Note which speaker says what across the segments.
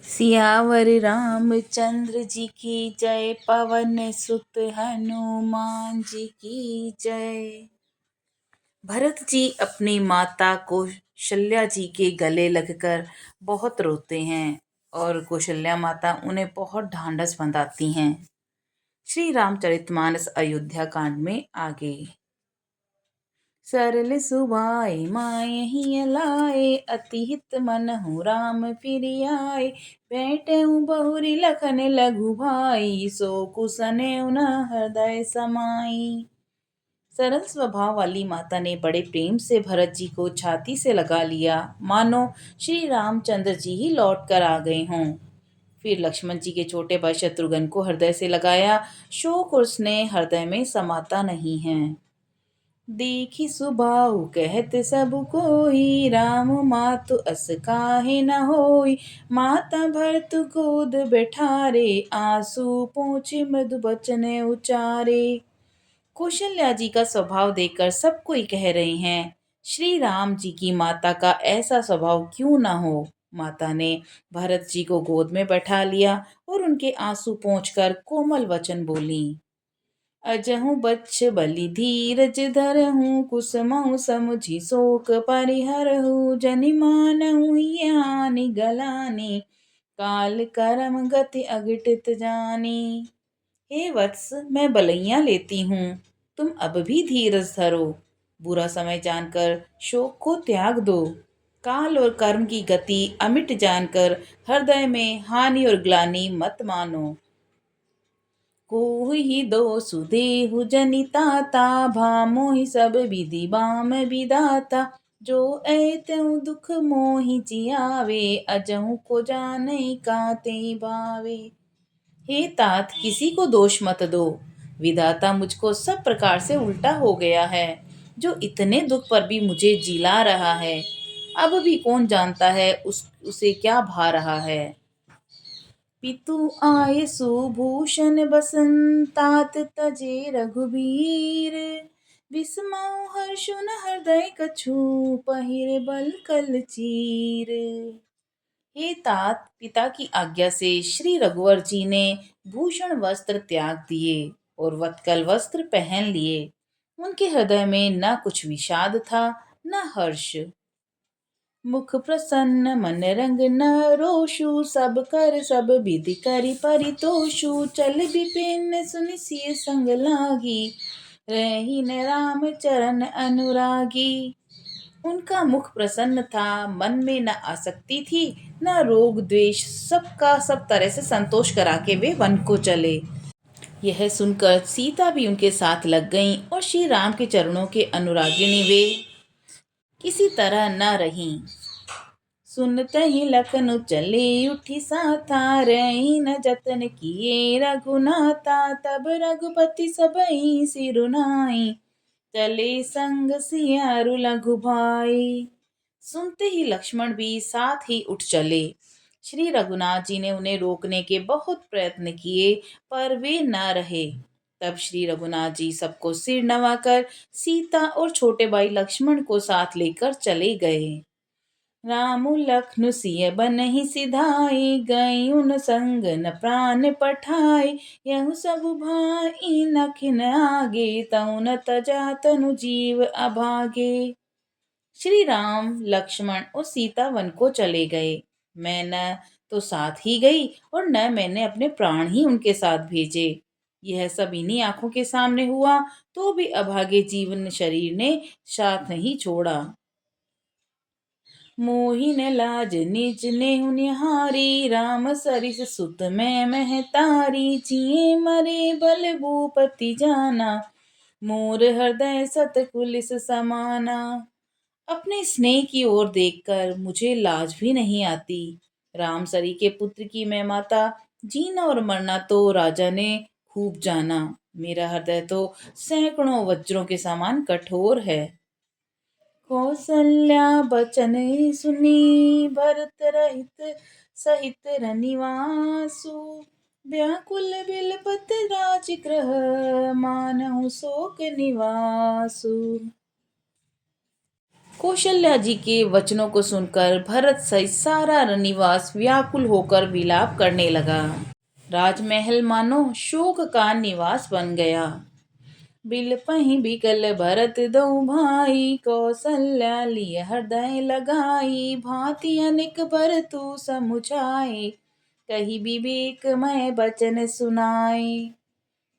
Speaker 1: सियावर रामचंद्र जी की जय, पवन सुत हनुमान जी की जय। भरत जी अपनी माता कौशल्या जी के गले लगकर बहुत रोते हैं और कौशल्या माता उन्हें बहुत ढांढस बंधाती हैं। श्री रामचरितमानस अयोध्या कांड में आगे। सरल सुभाए माहि लाए, अति हित मनहु राम फिरियाए। भेंटेउ बहुरी लखन लघु भाई, सो कुसनेउ न हृदय समाई। सरल स्वभाव वाली माता ने बड़े प्रेम से भरत जी को छाती से लगा लिया, मानो श्री रामचंद्र जी ही लौट कर आ गए हों। फिर लक्ष्मण जी के छोटे भाई शत्रुघ्न को हृदय से लगाया। शोक और स्नेह हृदय में समाता नहीं है। देखी सुभाऊ कहत सब कोई, राम मातु अस काहे न होई। माता भरत गोद बैठारे, आंसू पोंछे मृदु बचन उचारे। कौशल्या जी का स्वभाव देखकर सब कोई कह रहे हैं, श्री राम जी की माता का ऐसा स्वभाव क्यों ना हो। माता ने भरत जी को गोद में बैठा लिया और उनके आंसू पोंछकर कोमल वचन बोली। अजहु बच्छ बलि धीरज धरहु, कुसमहु समुझि शोक परिहरहु। जनि मानहु हिय हानि गलानी, काल करम गति अघटित जानी। हे वत्स, मैं बलैया लेती हूँ, तुम अब भी धीरज धरो। बुरा समय जानकर शोक को त्याग दो। काल और कर्म की गति अमिट जानकर हृदय में हानि और ग्लानि मत मानो। कोहि दोषु देहु जनिताता, भामोहि सब विधि बाम विधाता। जो ऐतहु दुख मोहि जियावे, अजहु को जानै काते भावे। हे तात, किसी को दोष मत दो। विधाता मुझको सब प्रकार से उल्टा हो गया है, जो इतने दुख पर भी मुझे जिला रहा है। अब भी कौन जानता है उसे क्या भा रहा है। पितु आये सुभूषण बसंतात, तजे रघुबीर। विस्मौ हर्षु न हृदय कछु, पहिरे बल कल चीर। हे तात, पिता की आज्ञा से श्री रघुवर जी ने भूषण वस्त्र त्याग दिए और वत्कल वस्त्र पहन लिए। उनके हृदय में न कुछ विषाद था न हर्ष। मुख प्रसन्न मन रंग न रोषु, सब कर सब विधि करि परितोषु। चल विपिन सुनि सिय संग लागी, रही न राम चरण अनुरागी। उनका मुख प्रसन्न था, मन में न आसक्ति थी न रोग द्वेष, सबका सब तरह से संतोष करा के वे वन को चले। यह सुनकर सीता भी उनके साथ लग गईं और श्री राम के चरणों के अनुरागिणी वे किसी तरह न रहीं। सुनते ही लखन चले उठी साथा, रही न जतन किए रघुनाथा। तब रघुपति सबहि सिरुनाई, चले संग सियारु लघु भाई। सुनते ही लक्ष्मण भी साथ ही उठ चले। श्री रघुनाथ जी ने उन्हें रोकने के बहुत प्रयत्न किए, पर वे न रहे। तब श्री रघुनाथ जी सबको सिर नवाकर सीता और छोटे भाई लक्ष्मण को साथ लेकर चले गए। रामु लखनु सिय बनहि सिधाई, गई उन संग न प्राण पठाई। यहु सब भाई नखिन आगे, तऊ न तजा तनु जीव अभागे। श्री राम लक्ष्मण और सीता वन को चले गए। मैं न तो साथ ही गई और न मैंने अपने प्राण ही उनके साथ भेजे। यह सब इन्हीं आंखों के सामने हुआ, तो भी अभागे जीवन शरीर ने साथ नहीं छोड़ा। मोहिन लाज निज नेहु निहारी, राम सरिस सुत मैं महतारी। जिए मरे बल भूपति जाना, मोर हृदय सत कुलिस समाना। अपने स्नेह की ओर देखकर मुझे लाज भी नहीं आती। रामसरी के पुत्र की मैं माता, जीना और मरना तो राजा ने खूब जाना। मेरा हृदय तो सैकड़ों वज्रों के समान कठोर है। कौसल्या बचन सुनी, भरत रहित सहित रनिवासु। व्याकुल बिलपत राजगृह, मानहु शोक निवासु। कौशल्या जी के वचनों को सुनकर भरत सहित सारा निवास व्याकुल होकर विलाप करने लगा। राजमहल मानो शोक का निवास बन गया। बिलपहि बिकल भरत दो भाई, कौशल्या लिय हृदय लगाई। भांति अनेक भरतु समुझाए, कही विवेक मैं वचन सुनाए।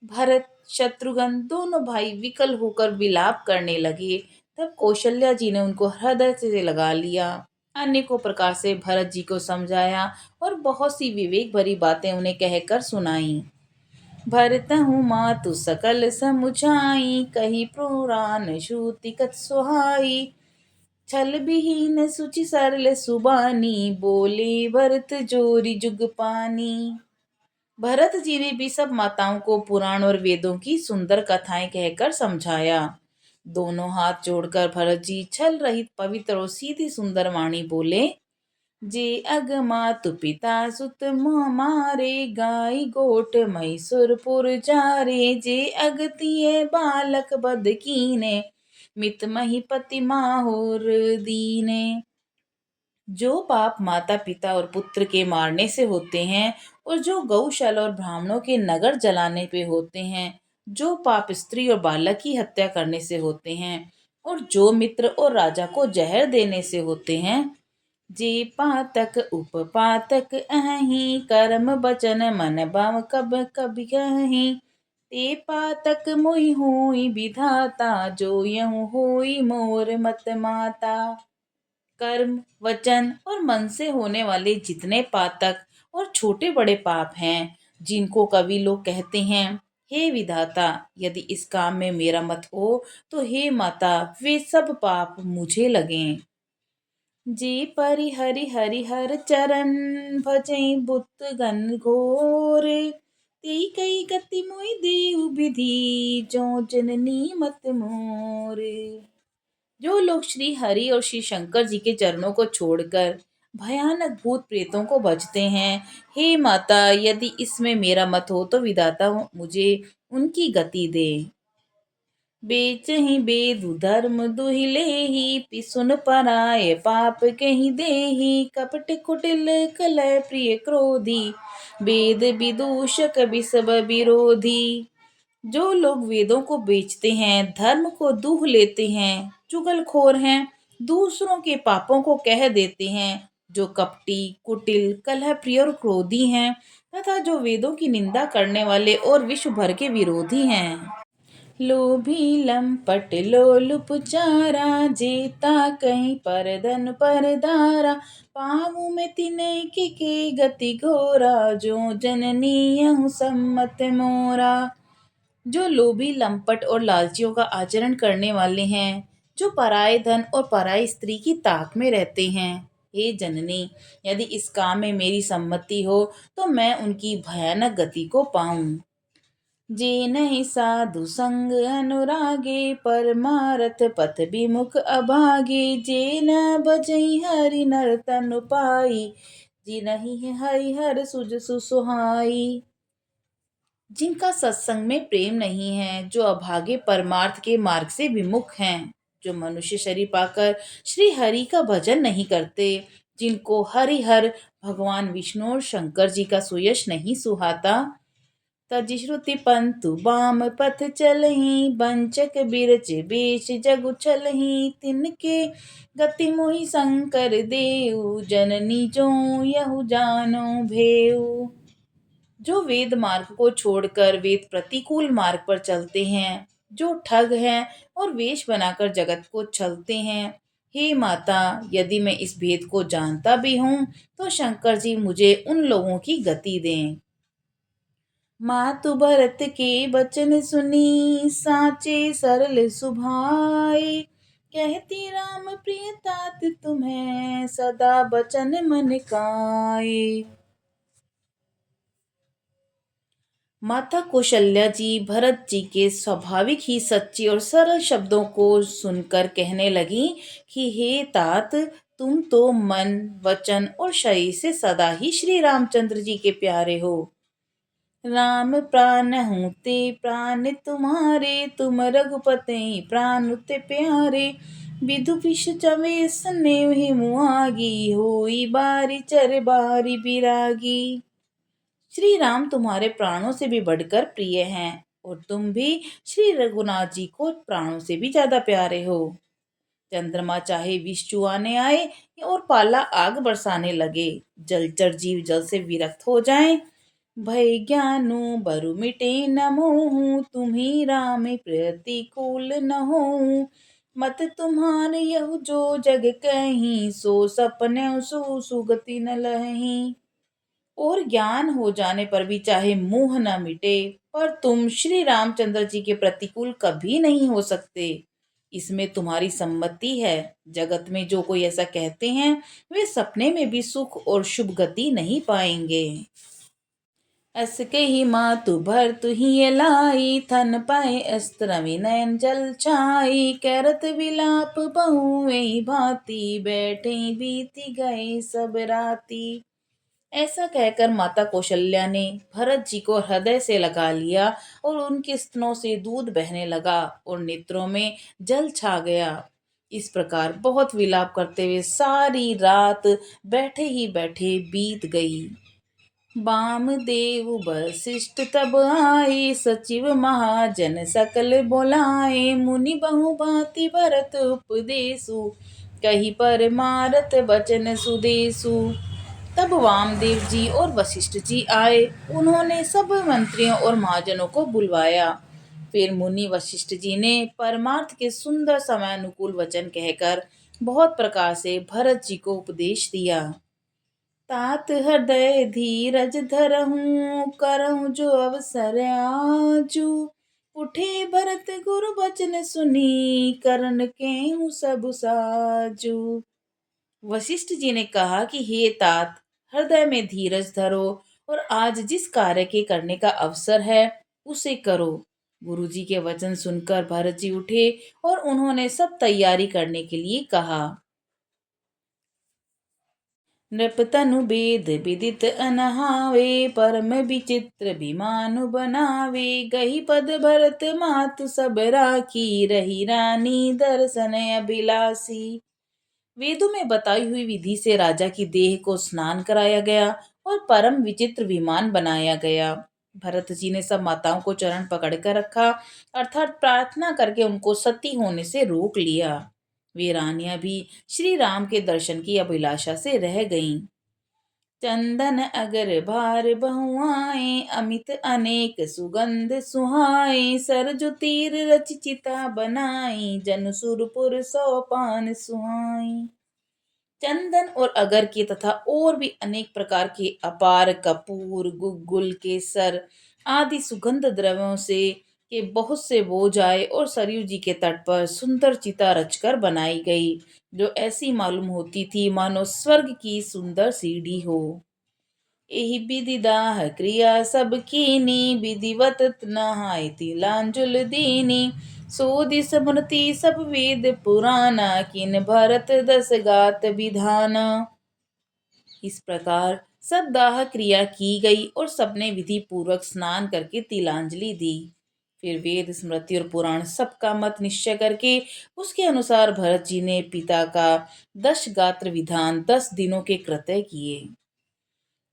Speaker 1: भरत शत्रुघ्न दोनों भाई विकल होकर विलाप करने लगे। तब कौशल्या जी ने उनको हृदय से लगा लिया, अनेकों प्रकार से भरत जी को समझाया और बहुत सी विवेक भरी बातें उन्हें कहकर सुनाई। भरतहु मातु सकल समुझाई, कही पुराण श्रुति कत सुहाई। छल विहीन सुचि सरल सुबानी, बोले भरत जोरी जुग पानी। भरत जी ने भी सब माताओं को पुराण और वेदों की सुंदर कथाएं कहकर समझाया। दोनों हाथ जोड़कर भरत जी छल रहित पवित्र और सीधी सुंदर वाणी बोले। जे अग मातु पिता सुत मारे, गाय गोट मैसुरपुर जारे। जे अगतिये बालक बद कीने, मित महीपति माहुर दीने। जो पाप माता पिता और पुत्र के मारने से होते हैं, और जो गौशाला और ब्राह्मणों के नगर जलाने पे होते हैं, जो पाप स्त्री और बालक की हत्या करने से होते हैं, और जो मित्र और राजा को जहर देने से होते हैं। जे पातक उपपातक अहि, कर्म वचन मन भाव कब कभी कहीं। ते पातक मोहि होई विधाता, जो यहु होई मोर मत माता। कर्म वचन और मन से होने वाले जितने पातक और छोटे बड़े पाप हैं, जिनको कवि लोग कहते हैं, हे विधाता, यदि इस काम में मेरा मत हो तो हे माता, वे सब पाप मुझे लगें। जे परि हरि हरि हर चरण, भजई बुत गन घोर। तेई कई गति मोहि देउ विधि, जो जननी मत मोर। जो लोग श्री हरि और श्री शंकर जी के चरणों को छोड़कर भयानक भूत प्रेतों को भजते हैं, हे माता, यदि इसमें मेरा मत हो तो विधाता मुझे उनकी गति दे। बेचहि बेदु धर्म दुहि लेहि, पिसुन पराय पाप कहि देहि। कपट कुटिल कलह प्रिय क्रोधी, वेद विदूषक विषब विरोधी। जो लोग वेदों को बेचते हैं, धर्म को दूह लेते हैं, चुगलखोर हैं, दूसरों के पापों को कह देते हैं, जो कपटी कुटिल कलह प्रिय और क्रोधी हैं, तथा जो वेदों की निंदा करने वाले और विश्व भर के विरोधी हैं। लोभी लंपट लोलुप चारा, जेता कहीं परधन परदारा। पाँव में तिनय के गति घोरा, जो जननी यहु सम्मत मोरा। जो लोभी लंपट और लालचियों का आचरण करने वाले हैं, जो पराये धन और पराई स्त्री की ताक में रहते हैं, हे जननी, यदि इस काम में मेरी सम्मति हो तो मैं उनकी भयानक गति को पाऊं। जे नहीं साधु संग अनुरागे, परमारथ पथ विमुख अभागे। जे न भजई हरि नर तनु पाई, जी नहीं हरि हर सुज सुसुहाई। जिनका सत्संग में प्रेम नहीं है, जो अभागे परमार्थ के मार्ग से विमुख हैं, जो मनुष्य शरीर पाकर श्री हरि का भजन नहीं करते, जिनको हरिहर भगवान विष्णु और शंकर जी का सुयश नहीं सुहाता। तज श्रुति पंतु बाम पथ चलही, बंचक बिरच बेश जगु चलही। तिनके गति मोहि शंकर देउ, जननी जो यहु जानो भेउ। जो वेद मार्ग को छोड़कर वेद प्रतिकूल मार्ग पर चलते हैं, जो ठग हैं और वेश बनाकर जगत को छलते हैं, हे माता, यदि मैं इस भेद को जानता भी हूँ तो शंकर जी मुझे उन लोगों की गति दें। मातु भरत के बचन सुनी, साचे सरल सुभाए। कहती राम प्रिय तात तुम्हें, सदा बचन मन काए। माता कौशल्या जी भरत जी के स्वाभाविक ही सच्चे और सरल शब्दों को सुनकर कहने लगी कि हे तात, तुम तो मन वचन और शरीर से सदा ही श्री रामचंद्र जी के प्यारे हो। राम प्राण हूँ ते प्राण तुम्हारे, तुम रघुपति प्राण ते प्यारे। विदुषी चवे स्नेह मुआगी होई बारी चर बारी बिरागी। श्री राम तुम्हारे प्राणों से भी बढ़कर प्रिय हैं और तुम भी श्री रघुनाथ जी को प्राणों से भी ज्यादा प्यारे हो। चंद्रमा चाहे विष चुआने आए और पाला आग बरसाने लगे, जलचर जीव जल से विरक्त हो जाएं, भय ज्ञानु बरु मिटे न मोहू, तुम्ही राम प्रतिकूल न हो। मत तुम्हारे यह जो जग कहीं, सो सपने सु सुगति न लही। और ज्ञान हो जाने पर भी चाहे मोह न मिटे, पर तुम श्री रामचंद्र जी के प्रतिकूल कभी नहीं हो सकते। इसमें तुम्हारी सम्मति है। जगत में जो कोई ऐसा कहते हैं, वे सपने में भी सुख और शुभ गति नहीं पाएंगे। अस कही मातु भर तुही लाई, थन पाए अस्त्र विनयन जल छाई, करत विलाप बहु भांति, बैठे बीती गए सब राती। ऐसा कहकर माता कौशल्या ने भरत जी को हृदय से लगा लिया और उनके स्तनों से दूध बहने लगा और नेत्रों में जल छा गया। इस प्रकार बहुत विलाप करते हुए सारी रात बैठे ही बैठे बीत गई। वामदेव वशिष्ठ तब आए, सचिव महाजन सकल बोलाए, मुनि बहु भांति भरत उपदेशु, कही पर मारत बचन सुदेशु। तब वामदेव जी और वशिष्ठ जी आए। उन्होंने सब मंत्रियों और महाजनों को बुलवाया। फिर मुनि वशिष्ठ जी ने परमार्थ के सुंदर समयानुकूल वचन कहकर बहुत प्रकार से भरत जी को उपदेश दिया। तात हृदय धीरज धरहूं, करहूं जो अवसर आजू, उठे भरत गुरु बचन सुनी, करन केहूं सब साजू। वशिष्ठ जी ने कहा कि हे तात, हृदय में धीरज धरो और आज जिस कार्य के करने का अवसर है उसे करो। गुरुजी के वचन सुनकर भरत जी उठे और उन्होंने सब तैयारी करने के लिए कहा। नृपतनु वेद विदित अनहावे, परम विचित्र विमानु बनावे, गही पद भरत मातु सब राखी, रही रानी दर्शन अभिलाषी। वेदों में बताई हुई विधि से राजा की देह को स्नान कराया गया और परम विचित्र विमान बनाया गया। भरत जी ने सब माताओं को चरण पकड़कर रखा, अर्थात प्रार्थना करके उनको सती होने से रोक लिया। वे रानियां भी श्री राम के दर्शन की अभिलाषा से रह गईं। चंदन अगर भार बहुआए, अमित अनेक सुगंध सुहाए, सरजु तीर रच चिता बनाई, जन सुरपुर सोपान सुहाई। चंदन और अगर के तथा और भी अनेक प्रकार के अपार कपूर गुग्गुल केसर आदि सुगंध द्रव्यों से के बहुत से बोझ आए और सरयू जी के तट पर सुंदर चिता रचकर बनाई गई, जो ऐसी मालूम होती थी मानो स्वर्ग की सुंदर सीढ़ी हो। एहि विधि दाह क्रिया सब कीनी, विधिवत नहाय तिलांजुल दीनी, सोदि स्मृति सब वेद पुराना, किन भरत दस गात विधाना। इस प्रकार सब दाह क्रिया की गई और सबने विधि पूर्वक स्नान करके तिलांजलि दी। फिर वेद स्मृति और पुराण सबका मत निश्चय करके उसके अनुसार भरत जी ने पिता का 10 गात्र विधान 10 दिनों के कृत्य किए।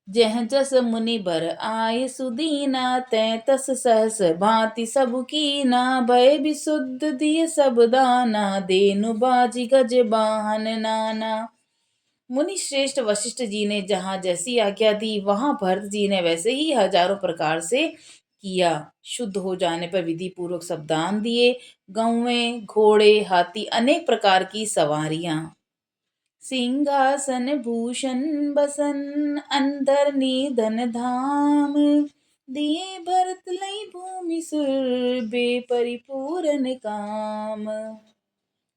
Speaker 1: जह जस मुनि बर आय सुदीना, तै तस सहस भांति सब कीना, भय विशुद्ध दिय सब दाना, देनु बाजी गज बाहन नाना। मुनि श्रेष्ठ वशिष्ठ जी ने जहाँ जैसी आज्ञा दी वहां भरत जी ने वैसे ही हजारों प्रकार से किया। शुद्ध हो जाने पर विधि पूर्वक सब दान दिए। गौवें घोड़े हाथी अनेक प्रकार की सवारियां, सिंहासन भूषण बसन, अंदर निधन धाम, दिए भरत लई भूमि सुर, बे परिपूर्ण काम।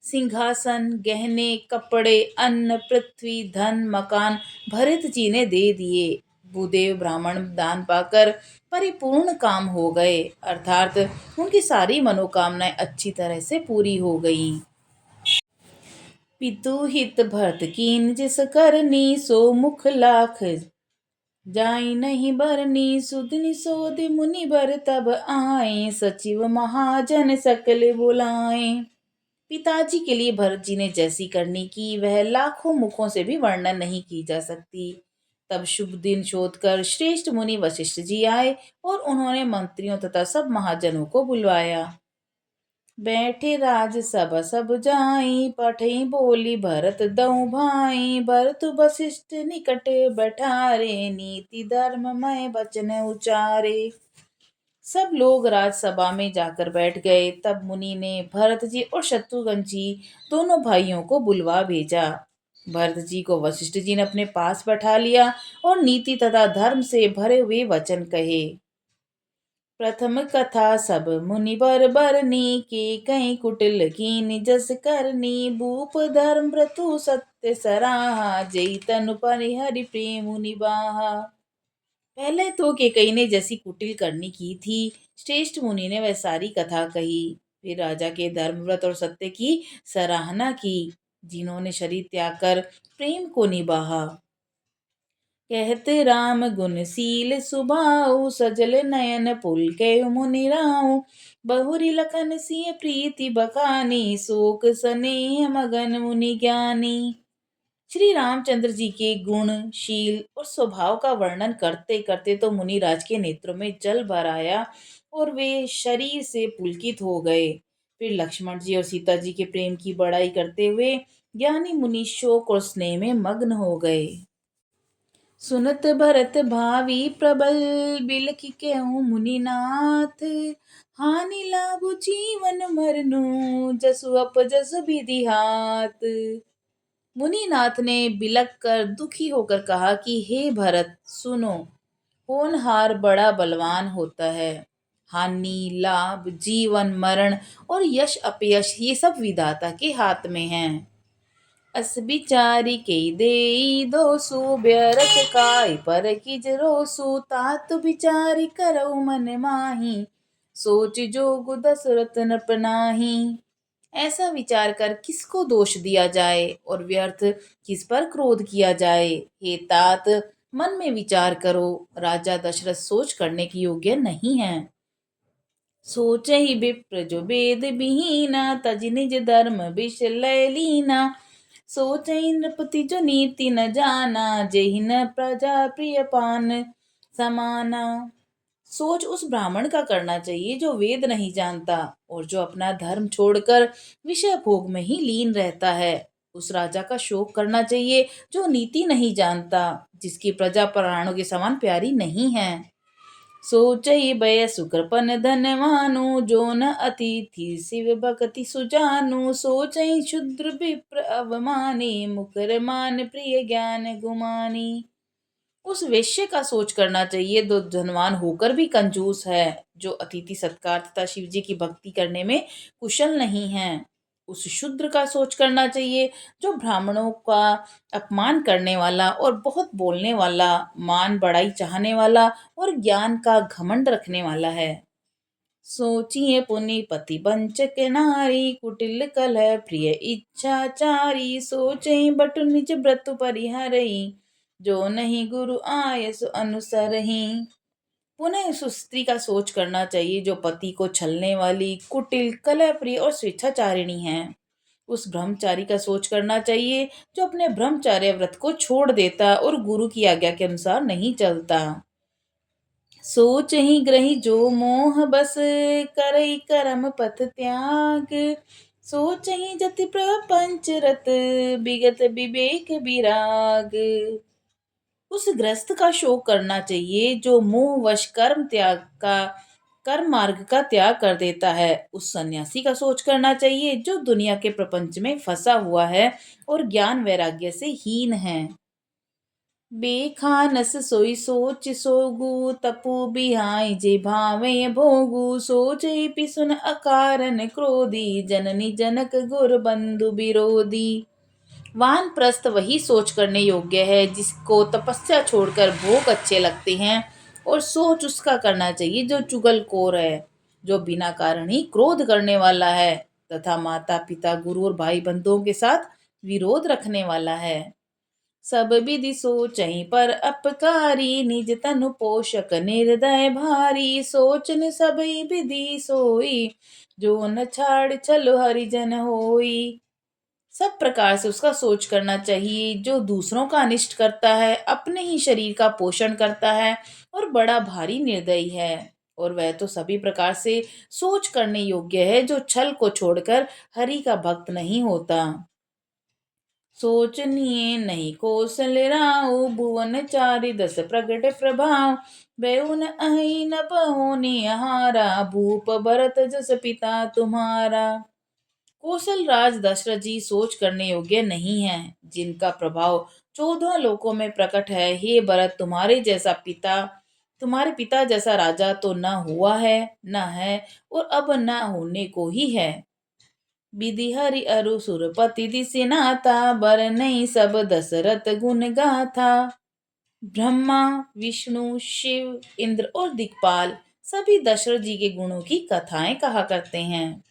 Speaker 1: सिंहासन गहने कपड़े अन्न पृथ्वी धन मकान भरत जी ने दे दिए। भूदेव ब्राह्मण दान पाकर परिपूर्ण काम हो गए, अर्थात उनकी सारी मनोकामनाएं अच्छी तरह से पूरी हो गईं। पितु हित भरत कीन जिस करनी, सो मुख लाख जाई नहीं बरनी, सुधनि सोधि मुनि बर तब आए, सचिव महाजन सकल बुलाए। पिताजी के लिए भरत जी ने जैसी करनी की वह लाखों मुखों से भी वर्णन नहीं की जा सकती। तब शुभ दिन शोध कर श्रेष्ठ मुनि वशिष्ठ जी आए और उन्होंने मंत्रियों तथा सब महाजनों को बुलवाया। बैठे राज सभा सब जाई, पठई बोली भरत दऊ भाई। भरत वशिष्ठ निकट बैठारे, नीति धर्ममय वचन उचारे। सब लोग राजसभा में जाकर बैठ गए। तब मुनि ने भरत जी और शत्रुघ्न जी दोनों भाइयों को बुलवा भेजा। भरत जी को वशिष्ठ जी ने अपने पास बैठा लिया और नीति तथा धर्म से भरे हुए वचन कहे। प्रथम कथा सब मुनिवर बरनी, के कई कुटिल कीन जस करनी। भूप धर्म व्रतु सत्य सराहा, जेई तनु परिहरि प्रेम निबाहा। पहले तो केकई ने जैसी कुटिल करनी की थी, श्रेष्ठ मुनि ने वह सारी कथा कही। फिर राजा के धर्मव्रत और सत्य की सराहना की, जिन्होंने शरीर त्याग कर प्रेम को निभाहा। कहते राम गुणशील सुभाऊ, सजल नयन पुलकै मुनि राऊ। बहुरी लखन सिंह प्रीति बखानी, शोक स्नेह मगन मुनि ज्ञानी। श्री रामचंद्र जी के गुण, शील और स्वभाव का वर्णन करते करते तो मुनिराज के नेत्रों में जल भर आया और वे शरीर से पुलकित हो गए। फिर लक्ष्मण जी और सीता जी के प्रेम की बड़ाई करते हुए ज्ञानी मुनि शोक और स्नेह में मग्न हो गए। सुनत भरत भावी प्रबल, बिलखि कहूँ मुनिनाथ। हानि लाभ जीवन मरनु, जसु अपजस विधि हाथ। मुनिनाथ ने बिलख कर दुखी होकर कहा कि हे भरत सुनो, होनहार बड़ा बलवान होता है। हानि लाभ जीवन मरण और यश अपयश ये सब विधाता के हाथ में हैं। अस बिचारी के देई दोसु, व्यरथ काय पर किज रोसु। तात बिचारी करऊ मन माही, सोच जोगु दशरथ नृप नाही। ऐसा विचार कर किसको दोष दिया जाए और व्यर्थ किस पर क्रोध किया जाए। हे तात, मन में विचार करो, राजा दशरथ सोच करने के योग्य नहीं है। सोच ही विप्र जो वेद विहीना, तज निज धर्म विष लय लीना। सोच ही नृपति जो नीति न जाना, जेहि न प्रजा प्रिय पान समाना। सोच उस ब्राह्मण का करना चाहिए जो वेद नहीं जानता और जो अपना धर्म छोड़कर विषय भोग में ही लीन रहता है। उस राजा का शोक करना चाहिए जो नीति नहीं जानता, जिसकी प्रजा प्राणों के समान प्यारी नहीं है। सोचई बय सुकृपन धनवानु, जो न अतिथि शिव भक्ति सुजानु। सोचई क्षुद्र विप्र अवमानी, मुकर मान प्रिय ज्ञान गुमानी। उस वेश्य का सोच करना चाहिए जो धनवान होकर भी कंजूस है, जो अतिथि सत्कार तथा शिव जी की भक्ति करने में कुशल नहीं है। उस शूद्र का सोच करना चाहिए जो ब्राह्मणों का अपमान करने वाला और बहुत बोलने वाला, मान बढ़ाई चाहने वाला और ज्ञान का घमंड रखने वाला है। सोचिए पुनि पति वंचक नारी, कुटिल कलह प्रिय इच्छाचारी। सोचई बटु निज व्रत परिहरई, जो नहीं गुरु आयस अनुसरहि। पुनः उस स्त्री का सोच करना चाहिए जो पति को छलने वाली, कुटिल, कलहप्रिय और स्वेच्छाचारिणी है। उस ब्रह्मचारी का सोच करना चाहिए जो अपने ब्रह्मचार्य व्रत को छोड़ देता और गुरु की आज्ञा के अनुसार नहीं चलता। सोच ही ग्रही जो मोह बस, करई करम पथ त्याग। सोच ही जति प्रपंच रत, विगत विवेक विराग। उस गृहस्थ का शोक करना चाहिए जो मोहवश कर्म मार्ग का त्याग कर देता है। उस सन्यासी का सोच करना चाहिए जो दुनिया के प्रपंच में फंसा हुआ है और ज्ञान वैराग्य से हीन है। बेखानस सोई सोच सोगु, तपु बिहाई जे भावे भोगु। सोच पिसुन अकारण क्रोधी, जननी जनक गुर बंधु विरोधी। वानप्रस्थ वही सोच करने योग्य है जिसको तपस्या छोड़कर भोग अच्छे लगते हैं, और सोच उसका करना चाहिए जो चुगलखोर है, जो बिना कारण ही क्रोध करने वाला है तथा माता पिता गुरु और भाई बंधुओं के साथ विरोध रखने वाला है। सब विधि सोचहि पर अपकारी, निज तनु पोषक निर्दय भारी। सोचन सबई विधि सोई, जो न छाड़ छल हरिजन होई। सब प्रकार से उसका सोच करना चाहिए। जो दूसरों का अनिष्ट करता है, अपने ही शरीर का पोषण करता है और बड़ा भारी निर्दयी है। और वह तो सभी प्रकार से सोच करने योग्य है, जो छल को छोड़कर हरि का भक्त नहीं होता। सोचनीय नहीं कौशल राउ, भुवन चारि दस प्रगट प्रभाव। बेउन अहि न बहो निहारा, भूप भरत जस पिता तुम्हारा। कौशल राज दशरथ जी सोच करने योग्य नहीं है, जिनका प्रभाव 14 लोकों में प्रकट है। हे भरत, तुम्हारे पिता जैसा राजा तो न हुआ है, न है, और अब न होने को ही है। विधि हरि अरु सुरपति दिसि नाथा, बर नहीं सब दशरथ गुण गाथा। ब्रह्मा, विष्णु, शिव, इंद्र और दिक्पाल सभी दशरथ जी के गुणों की कथाएं कहा करते हैं।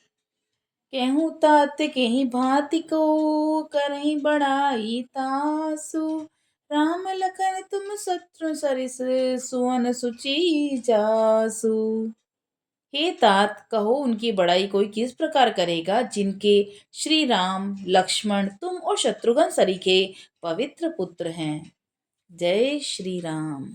Speaker 1: केहू तात केहि भांति को, करहि बड़ाई तासु। राम लखन तुम शत्रु सरिस, सुवन सुचि जासु। हे तात, कहो उनकी बड़ाई कोई किस प्रकार करेगा, जिनके श्री राम, लक्ष्मण, तुम और शत्रुघ्न सरीखे पवित्र पुत्र हैं। जय श्री राम।